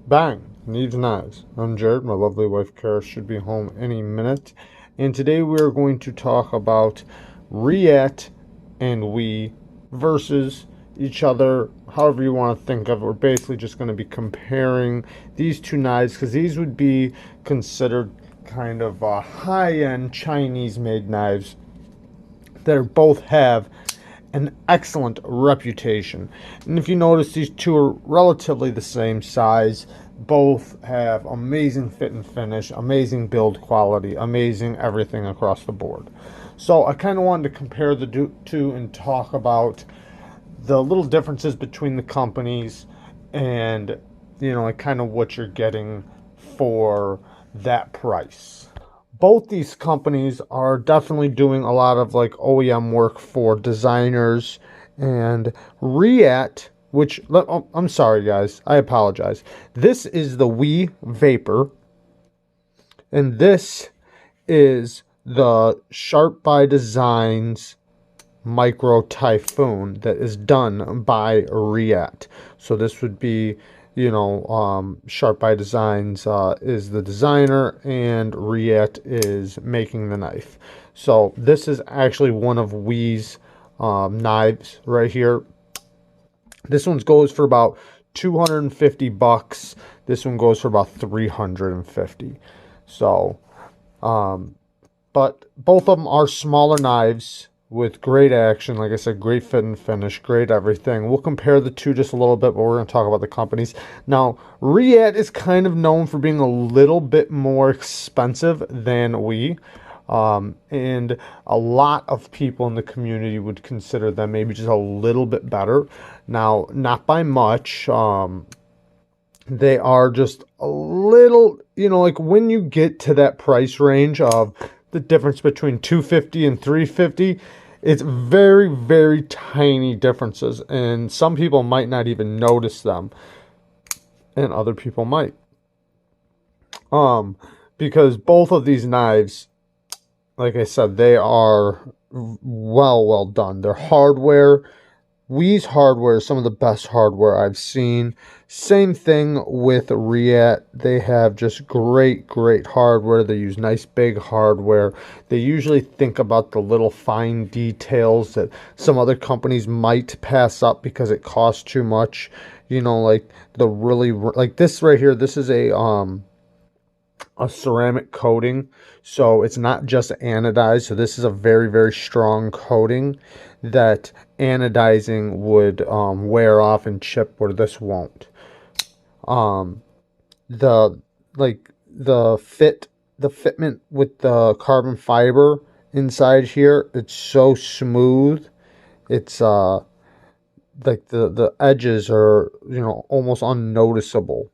Bang! Neeves Knives. I'm Jared. My lovely wife Kara should be home any minute. And today we are going to talk about Reate and we versus each other, however you want to think of it. We're basically just going to be comparing these two knives because these would be considered kind of high-end Chinese-made knives that both have an excellent reputation. And if you notice, these two are relatively the same size. Both have amazing fit and finish, amazing build quality, amazing everything across the board. So I kind of wanted to compare the two and talk about the little differences between the companies and, like kind of what you're getting for that price. Both these companies are definitely doing a lot of like OEM work for designers, and Reate, which I'm sorry guys, I apologize. This is the Wii Vapor, and this is the Sharp by Designs Micro Typhoon that is done by Reate. So this would be, Sharp by Designs is the designer and Reate is making the knife. So this is actually one of Wii's knives right here. This one goes for about 250 bucks. This one goes for about 350. So, but both of them are smaller knives with great action. Like I said, great fit and finish, great everything. We'll compare the two just a little bit, but we're going to talk about the companies. Now, Reate is kind of known for being a little bit more expensive than Wii. And a lot of people in the community would consider them maybe just a little bit better. Now, not by much. They are just a little, like when you get to that price range of the difference between 250 and 350, it's very, very tiny differences, and some people might not even notice them, and other people might. Because both of these knives, like I said, they are well done. Their hardware, Wii's hardware is some of the best hardware I've seen. Same thing with Reate. They have just great hardware. They use nice big hardware. They usually think about the little fine details that some other companies might pass up because it costs too much. Like the really, like this right here, this is a ceramic coating, so it's not just anodized. So this is a very strong coating that anodizing would wear off and chip, where this won't. The fitment with the carbon fiber inside here, it's so smooth. It's like the edges are almost unnoticeable.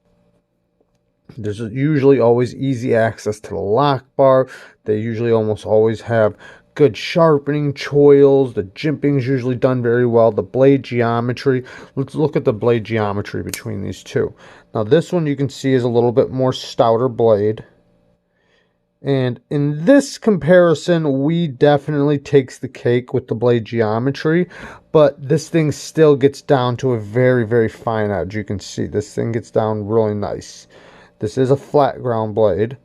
There's usually always easy access to the lock bar. They usually almost always have good sharpening choils. The jimping's usually done very well. The blade geometry. Let's look at the blade geometry between these two. Now this one you can see is a little bit more stouter blade. And in this comparison, Wii definitely takes the cake with the blade geometry, but this thing still gets down to a very fine edge. You can see this thing gets down really nice. This is a flat ground blade.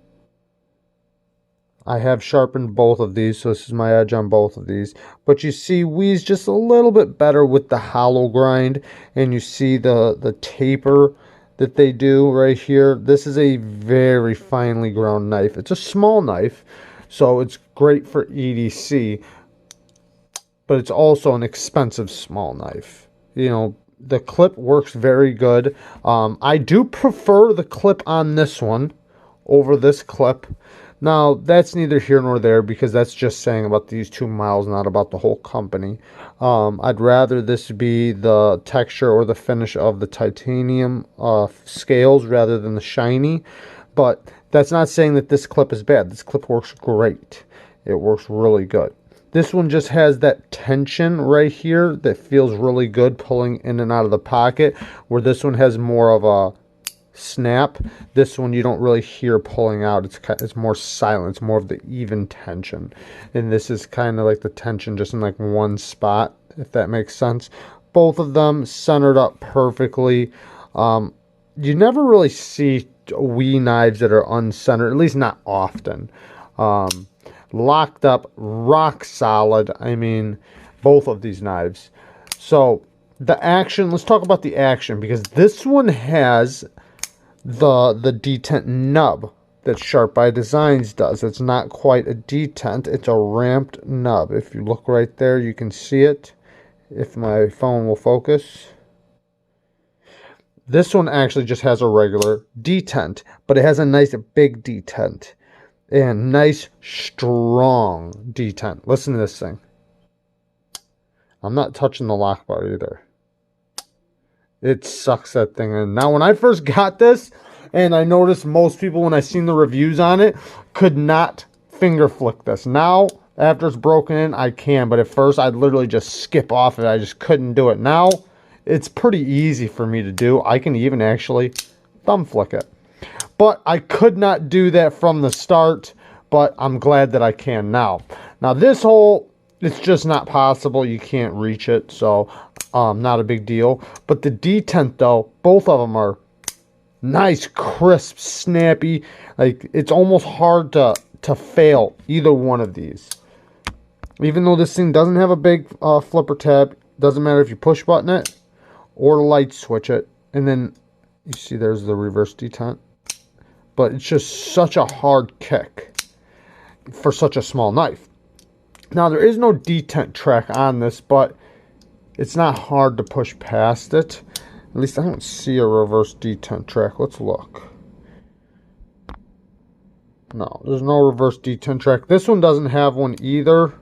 I have sharpened both of these, so this is my edge on both of these. But you see, Wii's just a little bit better with the hollow grind, and you see the taper that they do right here. This is a very finely ground knife. It's a small knife, so it's great for EDC, but it's also an expensive small knife. The clip works very good. I do prefer the clip on this one over this clip. Now, that's neither here nor there because that's just saying about these two models, not about the whole company. I'd rather this be the texture or the finish of the titanium scales rather than the shiny. But that's not saying that this clip is bad. This clip works great. It works really good. This one just has that tension right here that feels really good pulling in and out of the pocket, where this one has more of a snap. This one you don't really hear pulling out. It's more silent. It's more of the even tension. And this is kind of like the tension just in like one spot, if that makes sense. Both of them centered up perfectly. you never really see Wii knives that are uncentered, at least not often. Um, Locked up, rock solid. I mean, both of these knives. So the action, let's talk about the action, because this one has the detent nub that Sharp by Designs does. It's not quite a detent, it's a ramped nub. If you look right there, you can see it. If my phone will focus. This one actually just has a regular detent, but it has a nice big detent and nice strong detent. Listen to this thing. I'm not touching the lock bar either. It sucks that thing in. Now, when I first got this, and I noticed most people, when I seen the reviews on it, could not finger flick this. Now, after it's broken in, I can, but at first I'd literally just skip off it. I just couldn't do it. Now, it's pretty easy for me to do. I can even actually thumb flick it. But I could not do that from the start, but I'm glad that I can now. Now, this hole, it's just not possible. You can't reach it, so not a big deal. But the detent, though, both of them are nice, crisp, snappy. Like, it's almost hard to fail either one of these. Even though this thing doesn't have a big flipper tab, doesn't matter if you push button it or light switch it. And then you see there's the reverse detent. But it's just such a hard kick for such a small knife. Now, there is no detent track on this, but it's not hard to push past it. At least I don't see a reverse detent track. Let's look. No, there's no reverse detent track. This one doesn't have one either,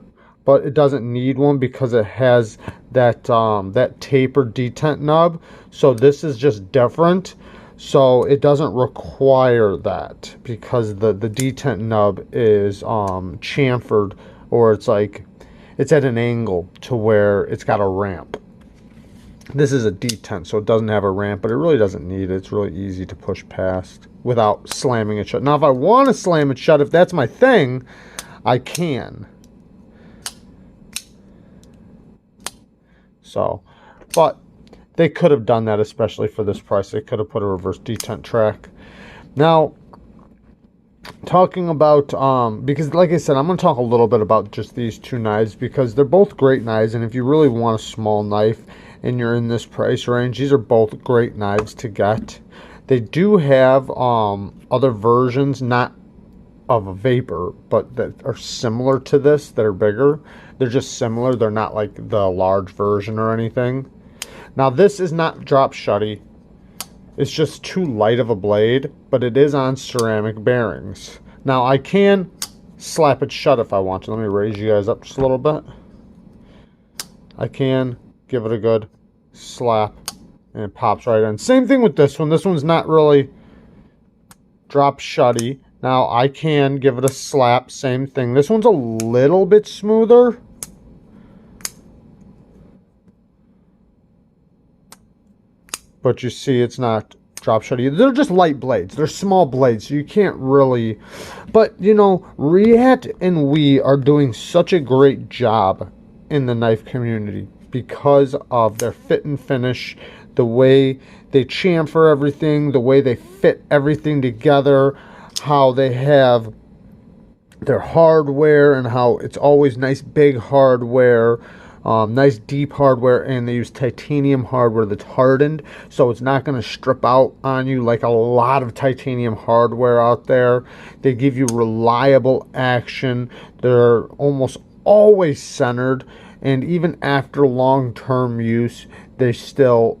but it doesn't need one because it has that that tapered detent nub. So this is just different. So it doesn't require that because the detent nub is chamfered, or it's like it's at an angle to where it's got a ramp. This is a detent, so it doesn't have a ramp, but it really doesn't need it. It's really easy to push past without slamming it shut. Now, if I want to slam it shut, if that's my thing, I can. So, but they could have done that, especially for this price. They could have put a reverse detent track. Now, talking about, because like I said, I'm going to talk a little bit about just these two knives because they're both great knives. And if you really want a small knife and you're in this price range, these are both great knives to get. They do have other versions, not of a vapor, but that are similar to this, that are bigger. They're just similar. They're not like the large version or anything. Now, this is not drop shutty. It's just too light of a blade, but it is on ceramic bearings. Now, I can slap it shut if I want to. Let me raise you guys up just a little bit. I can give it a good slap, and it pops right in. Same thing with this one. This one's not really drop shutty. Now, I can give it a slap. Same thing. This one's a little bit smoother. But you see, it's not drop shutty. They're just light blades. They're small blades, so you can't really. But, you know, Reate and we are doing such a great job in the knife community because of their fit and finish, the way they chamfer everything, the way they fit everything together, how they have their hardware and how it's always nice big hardware. Nice deep hardware, and they use titanium hardware that's hardened, so it's not going to strip out on you like a lot of titanium hardware out there. They give you reliable action. They're almost always centered, and even after long-term use, they still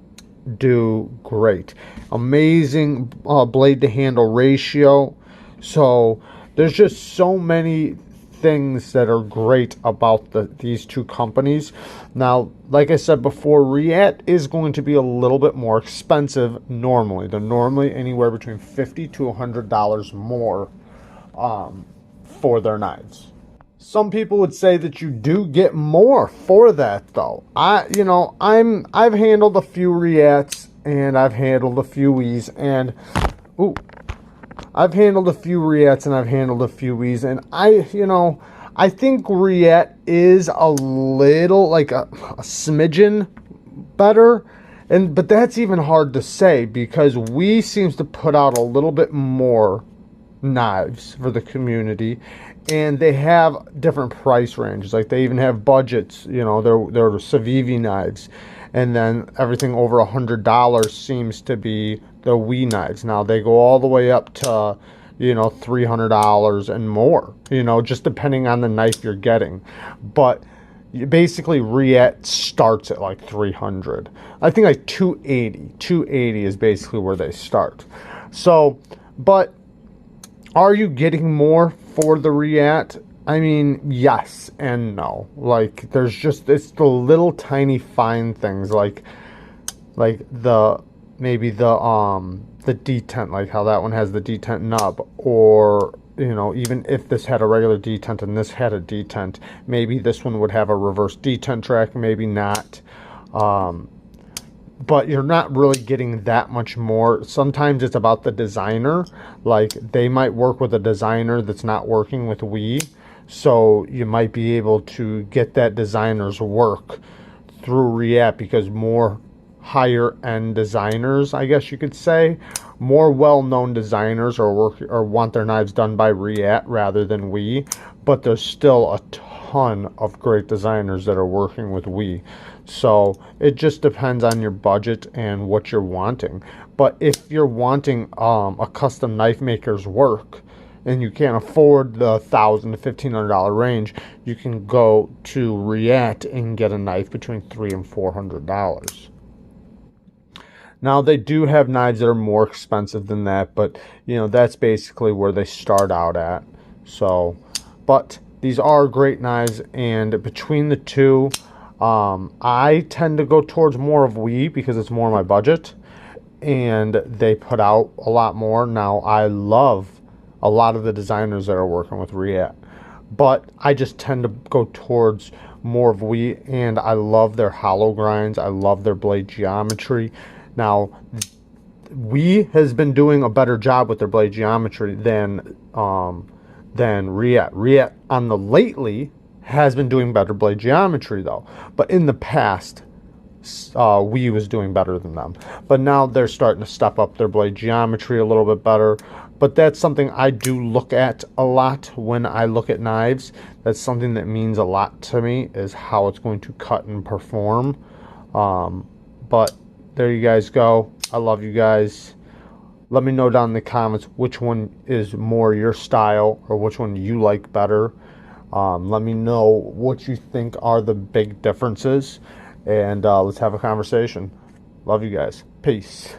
do great. Amazing blade to handle ratio. So there's just so many things that are great about these two companies. Now, like I said before, Reate is going to be a little bit more expensive normally. They're normally anywhere between $50 to $100 more for their knives. Some people would say that you do get more for that, though. I've handled a few Reates and I've handled a few Wiis, and I've handled a few Reates and I've handled a few Wiis, and I think Reate is a little, like a smidgen better but that's even hard to say because we seems to put out a little bit more knives for the community, and they have different price ranges. Like they even have budgets. You know, they're Civivi knives, and then everything over $100 seems to be the We knives. Now they go all the way up to, you know, $300 and more. You know, just depending on the knife you're getting, but basically Reate starts at like 300. I think like 280 is basically where they start. So, but are you getting more for the Reate? I mean, yes and no. Like there's just, it's the little tiny fine things like the, maybe the detent, like how that one has the detent nub, or you know, even if this had a regular detent and this had a detent, maybe this one would have a reverse detent track, maybe not. But you're not really getting that much more. Sometimes it's about the designer. Like they might work with a designer that's not working with We, so you might be able to get that designer's work through Reate, because more higher end designers, I guess you could say, more well-known designers or want their knives done by Reate rather than We, but there's still a ton of great designers that are working with We. So it just depends on your budget and what you're wanting. But if you're wanting a custom knife maker's work and you can't afford the $1,000 to $1,500 range, you can go to Reate and get a knife between $300 and $400. Now they do have knives that are more expensive than that, but you know, that's basically where they start out at. So, but these are great knives, and between the two, I tend to go towards more of We because it's more my budget, and they put out a lot more. Now I love a lot of the designers that are working with Reate, but I just tend to go towards more of We, and I love their hollow grinds. I love their blade geometry. Now, We has been doing a better job with their blade geometry than Reate. Reate on the lately has been doing better blade geometry though, but in the past, We was doing better than them. But now they're starting to step up their blade geometry a little bit better. But that's something I do look at a lot when I look at knives. That's something that means a lot to me, is how it's going to cut and perform. But there you guys go. I love you guys. Let me know down in the comments which one is more your style or which one you like better. Let me know what you think are the big differences, and let's have a conversation. Love you guys. Peace.